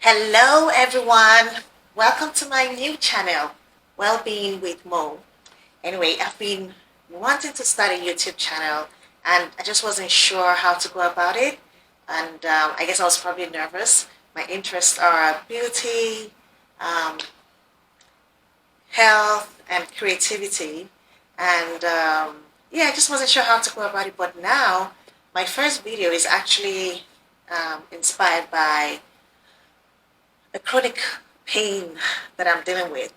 Hello, everyone. Welcome to my new channel, Wellbeing with Mo. Anyway, I've been wanting to start a YouTube channel, and I just wasn't sure how to go about it. And I guess I was probably nervous. My interests are beauty, um, health, and creativity. And yeah, I just wasn't sure how to go about it. But now, my first video is actually inspired by a chronic pain that I'm dealing with,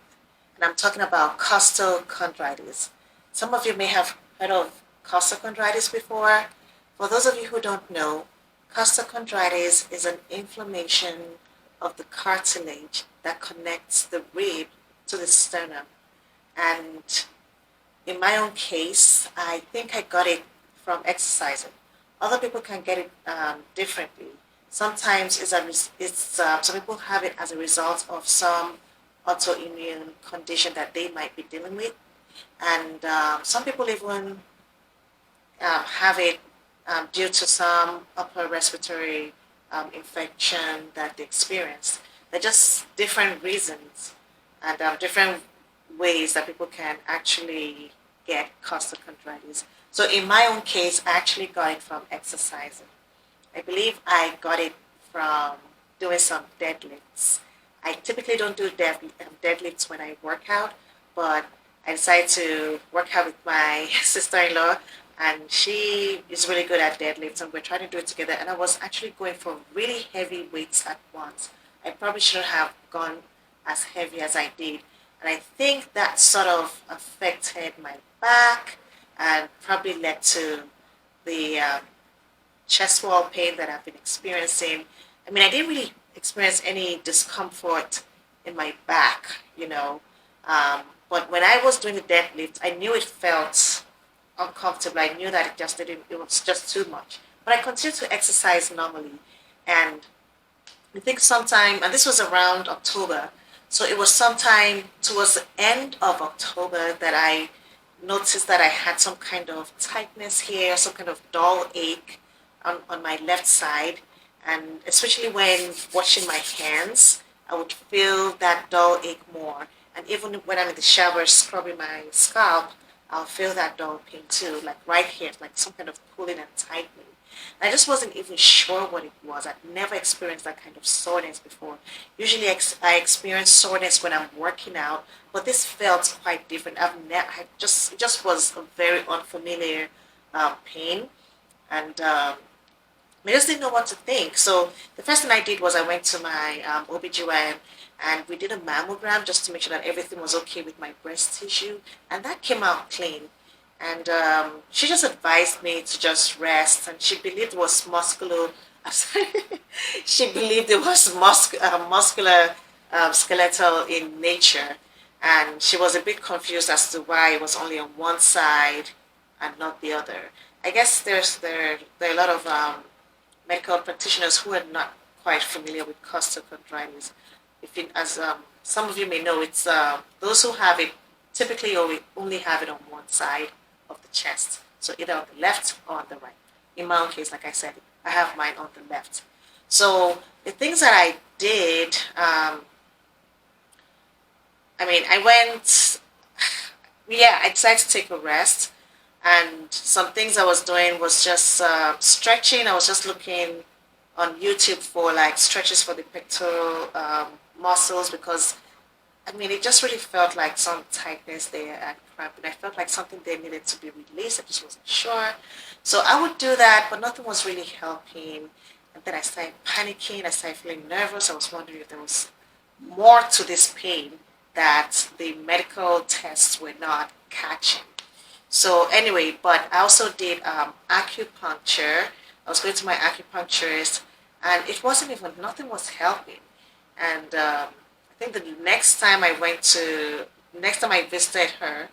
and I'm talking about costochondritis. Some of you may have heard of costochondritis before. For those of you who don't know, costochondritis is an inflammation of the cartilage that connects the rib to the sternum. And in my own case, I think I got it from exercising. Other people can get it differently. Sometimes some people have it as a result of some autoimmune condition that they might be dealing with, and some people even have it due to some upper respiratory infection that they experience. They're just different reasons and different ways that people can actually get costochondritis. So in my own case, I actually got it from exercising. I believe I got it from doing some deadlifts. I typically don't do deadlifts when I work out, but I decided to work out with my sister-in-law, and she is really good at deadlifts, and we're trying to do it together. And I was actually going for really heavy weights at once. I probably shouldn't have gone as heavy as I did, and I think that sort of affected my back and probably led to the chest wall pain that I've been experiencing. I mean, I didn't really experience any discomfort in my back. But when I was doing the deadlift, I knew it felt uncomfortable. I knew that it was just too much. But I continued to exercise normally. And I think sometime, and this was around October, so it was sometime towards the end of October that I noticed that I had some kind of tightness here, some kind of dull ache on my left side. And especially when washing my hands, I would feel that dull ache more. And even when I'm in the shower scrubbing my scalp, I'll feel that dull pain too, like right here, like some kind of pulling and tightening. And I just wasn't even sure what it was. I'd never experienced that kind of soreness before. Usually I experience soreness when I'm working out, but this felt quite different. It just was a very unfamiliar pain. And I just didn't know what to think. So the first thing I did was I went to my OBGYN, and we did a mammogram just to make sure that everything was okay with my breast tissue. And that came out clean. And she just advised me to just rest. And she believed it was she believed it was muscular skeletal in nature. And she was a bit confused as to why it was only on one side and not the other. I guess there are a lot of medical practitioners who are not quite familiar with costochondritis. As some of you may know, it's those who have it typically only have it on one side of the chest, so either on the left or on the right. In my own case, like I said, I have mine on the left. So the things that I did, I went, yeah, I decided to take a rest. And some things I was doing was just stretching. I was just looking on YouTube for like stretches for the pectoral muscles, because it just really felt like some tightness there and cramp, and I felt like something there needed to be released. I just wasn't sure. So I would do that, but nothing was really helping. And then I started panicking. I started feeling nervous. I was wondering if there was more to this pain that the medical tests were not catching. So anyway, but I also did acupuncture. I was going to my acupuncturist, and it wasn't even, nothing was helping. And I think next time I visited her,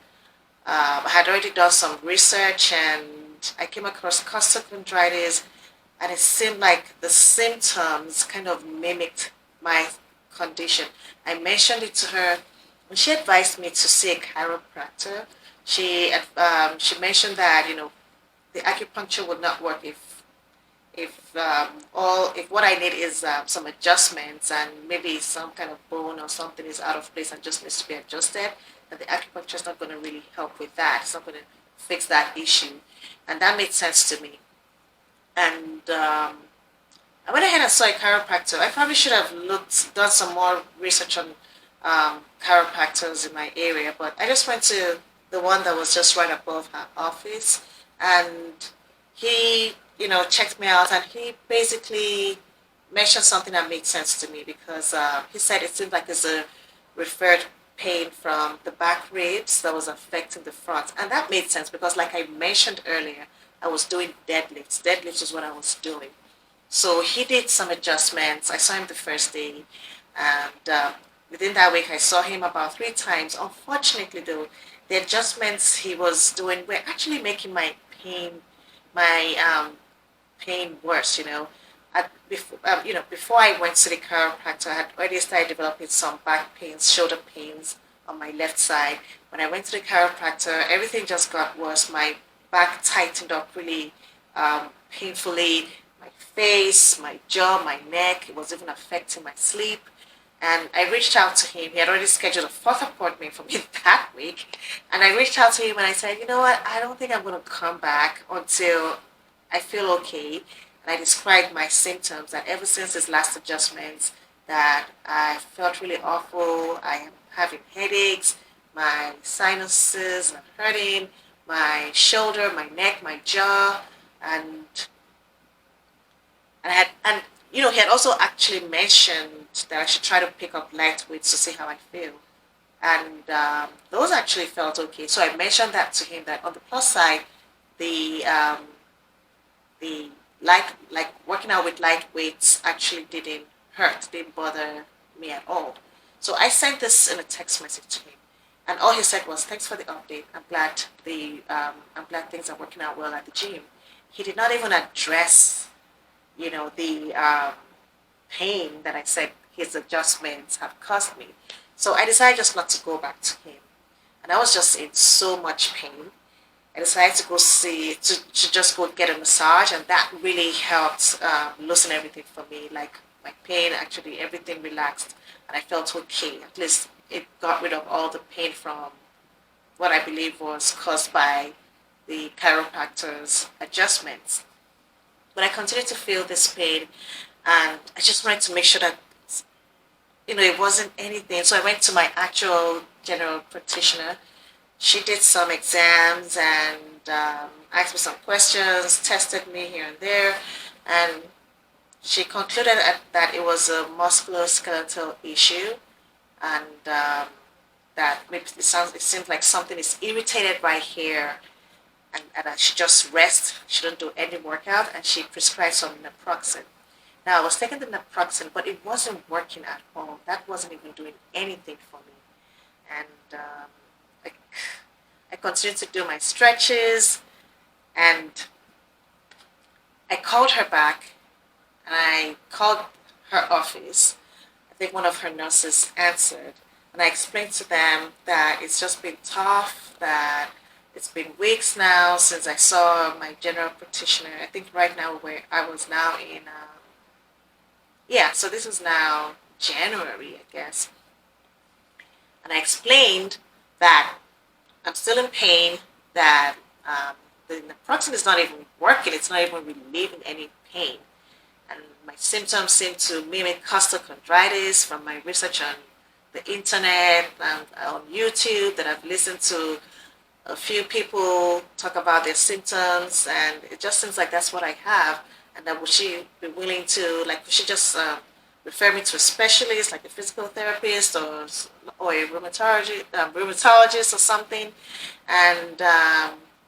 I had already done some research, and I came across costochondritis, and it seemed like the symptoms kind of mimicked my condition. I mentioned it to her, and she advised me to see a chiropractor. She mentioned that the acupuncture would not work if if what I need is some adjustments and maybe some kind of bone or something is out of place and just needs to be adjusted, then the acupuncture is not going to really help with that. It's not going to fix that issue, and that made sense to me. And I went ahead and saw a chiropractor. I probably should have done some more research on chiropractors in my area, but I just went to the one that was just right above her office, and he, checked me out, and he basically mentioned something that made sense to me because he said it seemed like it's a referred pain from the back ribs that was affecting the front, and that made sense because, like I mentioned earlier, I was doing deadlifts. Deadlifts is what I was doing. So he did some adjustments. I saw him the first day, and within that week, I saw him about 3 times. Unfortunately, though, the adjustments he was doing were actually making my pain worse. Before I went to the chiropractor, I had already started developing some back pains, shoulder pains on my left side. When I went to the chiropractor, everything just got worse. My back tightened up really painfully. My face, my jaw, my neck. It was even affecting my sleep. And I reached out to him. He had already scheduled a fourth appointment for me that week. And I reached out to him and I said, you know what, I don't think I'm going to come back until I feel okay. And I described my symptoms that ever since his last adjustments that I felt really awful. I am having headaches, my sinuses are hurting, my shoulder, my neck, my jaw, and he had also actually mentioned that I should try to pick up light weights to see how I feel. And those actually felt okay. So I mentioned that to him that on the plus side, the the like working out with light weights actually didn't bother me at all. So I sent this in a text message to him, and all he said was, "Thanks for the update. I'm glad things are working out well at the gym." He did not even address, the pain that I said his adjustments have caused me. So I decided just not to go back to him, and I was just in so much pain. I decided to to just go get a massage, and that really helped loosen everything for me. Like my pain, actually, everything relaxed, and I felt okay. At least it got rid of all the pain from what I believe was caused by the chiropractor's adjustments. But I continued to feel this pain, and I just wanted to make sure that it wasn't anything. So I went to my actual general practitioner. She did some exams and asked me some questions, tested me here and there, and she concluded that it was a musculoskeletal issue, and that maybe it seems like something is irritated right here, and I should just rest. She don't do any workout, and she prescribed some naproxen. Now I was taking the naproxen, but it wasn't working at all. That wasn't even doing anything for me, and I, I continued to do my stretches, and I called her back, and I called her office. I think one of her nurses answered, and I explained to them that it's just been tough, that it's been weeks now since I saw my general practitioner. I think right now where I was now in, so this is now January, I guess. And I explained that I'm still in pain, that the naproxen is not even working, it's not even relieving any pain. And my symptoms seem to mimic costochondritis from my research on the internet and on YouTube, that I've listened to a few people talk about their symptoms, and it just seems like that's what I have. And that would she be willing to, would she just refer me to a specialist, like a physical therapist or a rheumatologist or something? And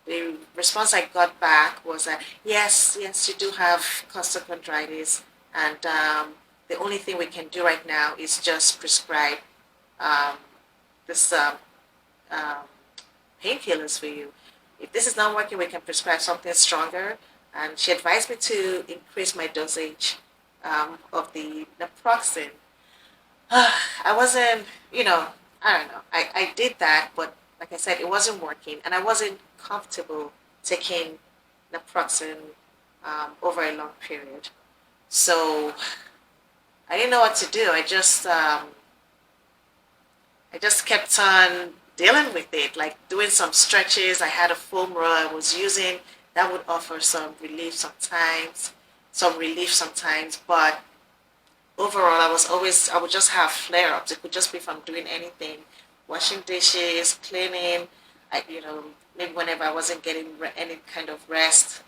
the response I got back was that yes, you do have costochondritis, and the only thing we can do right now is just prescribe um, this painkillers for you. If this is not working, we can prescribe something stronger. And she advised me to increase my dosage of the naproxen. I wasn't, I don't know. I did that, but like I said, it wasn't working, and I wasn't comfortable taking naproxen over a long period. So I didn't know what to do. I just kept on dealing with it, like doing some stretches. I had a foam roller I was using that would offer some relief sometimes, but overall I would just have flare ups. It could just be from doing anything, washing dishes, cleaning, maybe whenever I wasn't getting any kind of rest,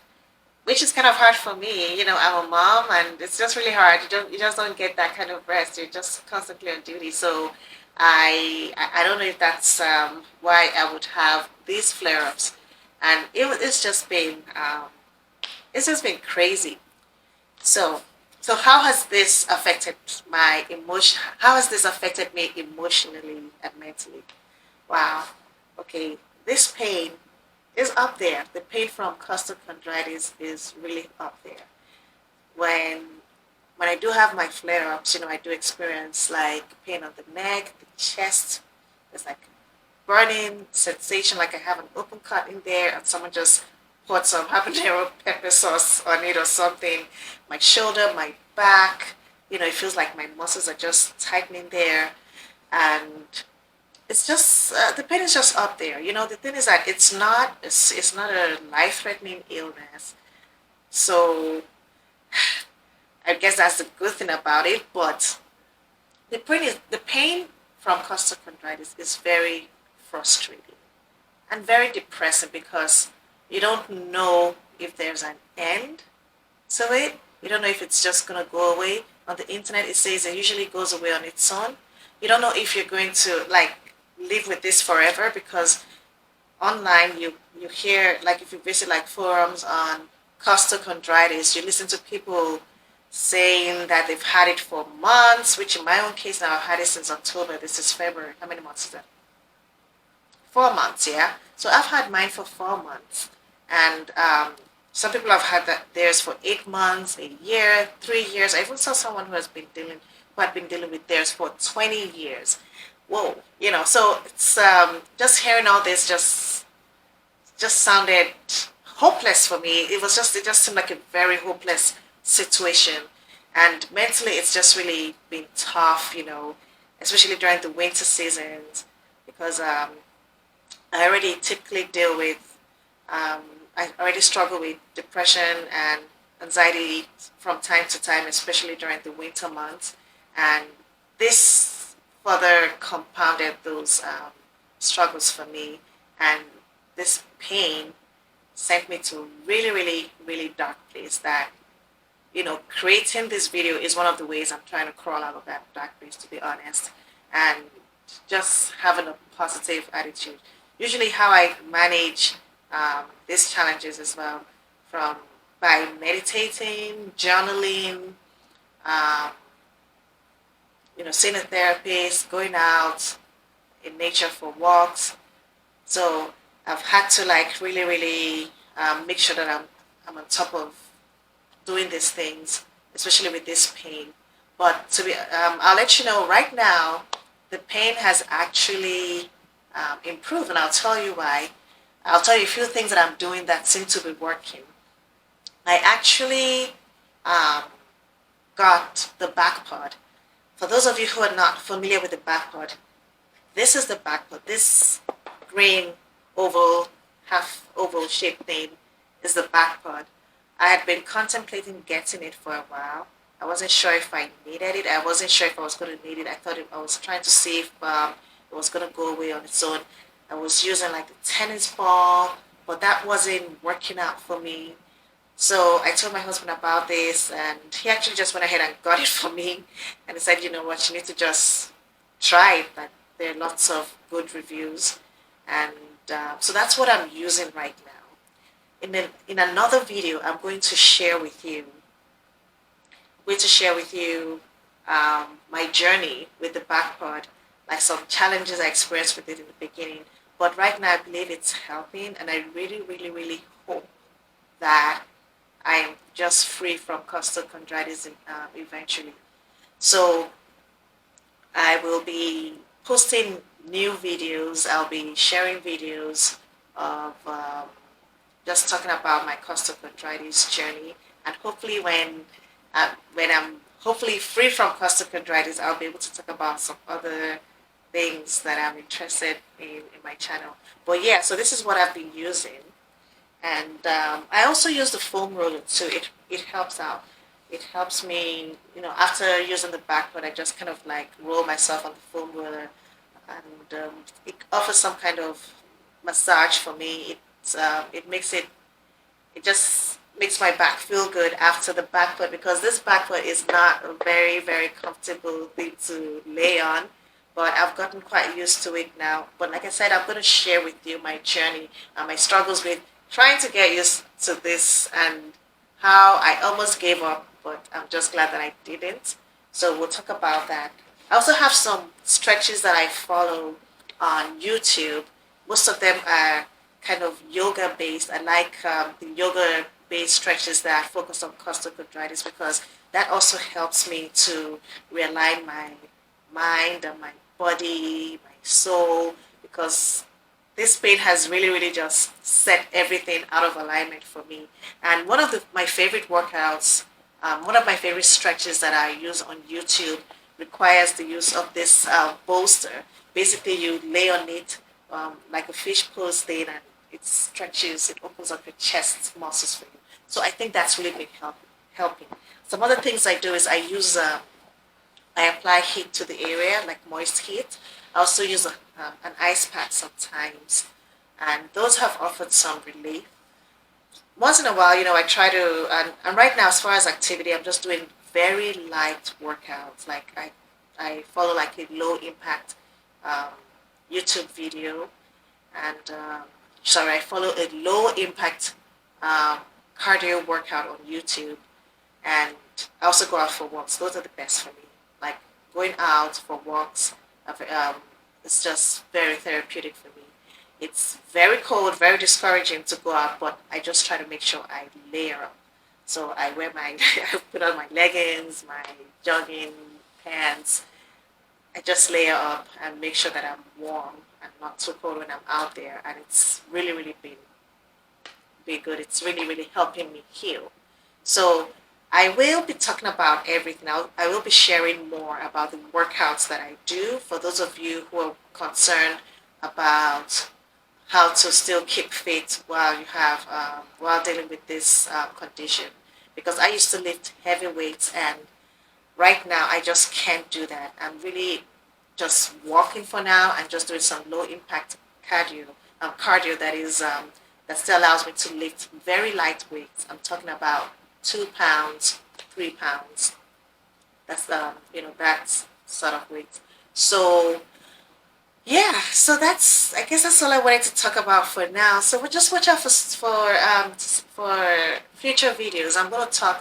which is kind of hard for me. I'm a mom, and it's just really hard. You just don't get that kind of rest. You're just constantly on duty. So I don't know if that's why I would have these flare ups, and it's just been crazy. So so how has this affected my emotion? How has this affected me emotionally and mentally? Wow. Okay, this pain is up there. The pain from costochondritis is really up there. When when I do have my flare ups, I do experience like pain on the neck, the chest. There's like burning sensation, like I have an open cut in there, and someone just poured some habanero pepper sauce on it or something. My shoulder, my back, it feels like my muscles are just tightening there, and it's just the pain is just up there. The thing is that it's not a life threatening illness, so I guess that's the good thing about it. But the pain from costochondritis is very frustrating and very depressing because you don't know if there's an end to it. You don't know if it's just gonna go away. On the internet, it says it usually goes away on its own. You don't know if you're going to like live with this forever because online you hear, like, if you visit like forums on costochondritis, you listen to people saying that they've had it for months, which in my own case now I've had it since October. This is February. How many months is that? 4 months, yeah. So I've had mine for 4 months, and some people have had theirs for 8 months, a year, 3 years. I even saw someone who had been dealing with theirs for 20 years. Whoa, So it's just hearing all this just sounded hopeless for me. It just seemed like a very hopeless situation, and mentally it's just really been tough, especially during the winter seasons because I already typically deal with, um, I already struggle with depression and anxiety from time to time, especially during the winter months. And this further compounded those struggles for me. And this pain sent me to a really, really, really dark place that, creating this video is one of the ways I'm trying to crawl out of that dark place, to be honest. And just having a positive attitude. Usually, how I manage these challenges as well, from by meditating, journaling, um, seeing a therapist, going out in nature for walks. So I've had to like really, really make sure that I'm on top of doing these things, especially with this pain. But I'll let you know right now, the pain has actually improved, and I'll tell you why. I'll tell you a few things that I'm doing that seem to be working. I actually um, got the back pod. For those of you who are not familiar with the back pod, this is the back pod. This green oval, half oval shaped thing is the back pod. I had been contemplating getting it for a while. I wasn't sure if I needed it. I wasn't sure if I was going to need it. I was trying to see if it was going to go away on its own. I was using like a tennis ball, but that wasn't working out for me. So I told my husband about this, and he actually just went ahead and got it for me. And he said, you know what, you need to just try it. Like, there are lots of good reviews, and so that's what I'm using right now. In another video, I'm going to share with you. My journey with the back pod, like some challenges I experienced with it in the beginning. But right now, I believe it's helping, and I really, really, really hope that I'm just free from costochondritis eventually. So I will be posting new videos. I'll be sharing videos of just talking about my costochondritis journey. and hopefully when I'm hopefully free from costochondritis, I'll be able to talk about some other things that I'm interested in my channel. But yeah, so this is what I've been using. And I also use the foam roller too. It helps out. It helps me, after using the back part, I just kind of like roll myself on the foam roller, and it offers some kind of massage for me. It just makes my back feel good after the back part, because this back part is not a very, very comfortable thing to lay on. But I've gotten quite used to it now. But like I said, I'm going to share with you my journey and my struggles with trying to get used to this, and how I almost gave up, but I'm just glad that I didn't. So we'll talk about that. I also have some stretches that I follow on YouTube. Most of them are kind of yoga based. I like the yoga based stretches that focus on costochondritis, because that also helps me to realign my mind and my body, my soul, because this pain has really, really just set everything out of alignment for me. And one of my favorite workouts, one of my favorite stretches that I use on YouTube requires the use of this bolster. Basically, you lay on it like a fish pose thing, and it stretches, it opens up your chest muscles for you. So I think that's really been helping. Some other things I do is I apply heat to the area, like moist heat. I also use an ice pack sometimes, and those have offered some relief. Once in a while, I try to, and right now, as far as activity, I'm just doing very light workouts. Like I follow like a low impact um, YouTube video, and I follow a low impact um, cardio workout on YouTube, and I also go out for walks. Those are the best for me. Like going out for walks, it's just very therapeutic for me. It's very cold, very discouraging to go out, but I just try to make sure I layer up. So I wear I put on my leggings, my jogging pants. I just layer up and make sure that I'm warm and not too cold when I'm out there. And it's really, really been good. It's really, really helping me heal. So I will be talking about everything. I will be sharing more about the workouts that I do for those of you who are concerned about how to still keep fit while dealing with this condition. Because I used to lift heavy weights, and right now I just can't do that. I'm really just walking for now and just doing some low impact cardio that still allows me to lift very light weights. I'm talking about 2 pounds, 3 pounds. That's that sort of weight. So yeah, so I guess that's all I wanted to talk about for now. So we'll just watch out for future videos.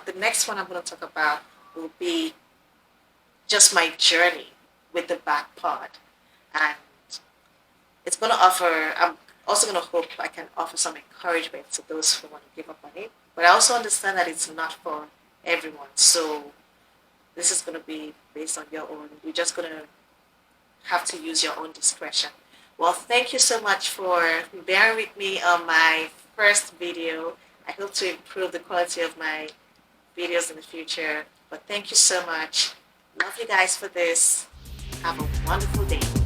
The next one I'm gonna talk about will be just my journey with the back part, and it's gonna offer. I'm also gonna hope I can offer some encouragement to those who want to give up on it. But I also understand that it's not for everyone. So this is gonna be based on your own. You're just gonna have to use your own discretion. Well, thank you so much for bearing with me on my first video. I hope to improve the quality of my videos in the future. But thank you so much. Love you guys for this. Have a wonderful day.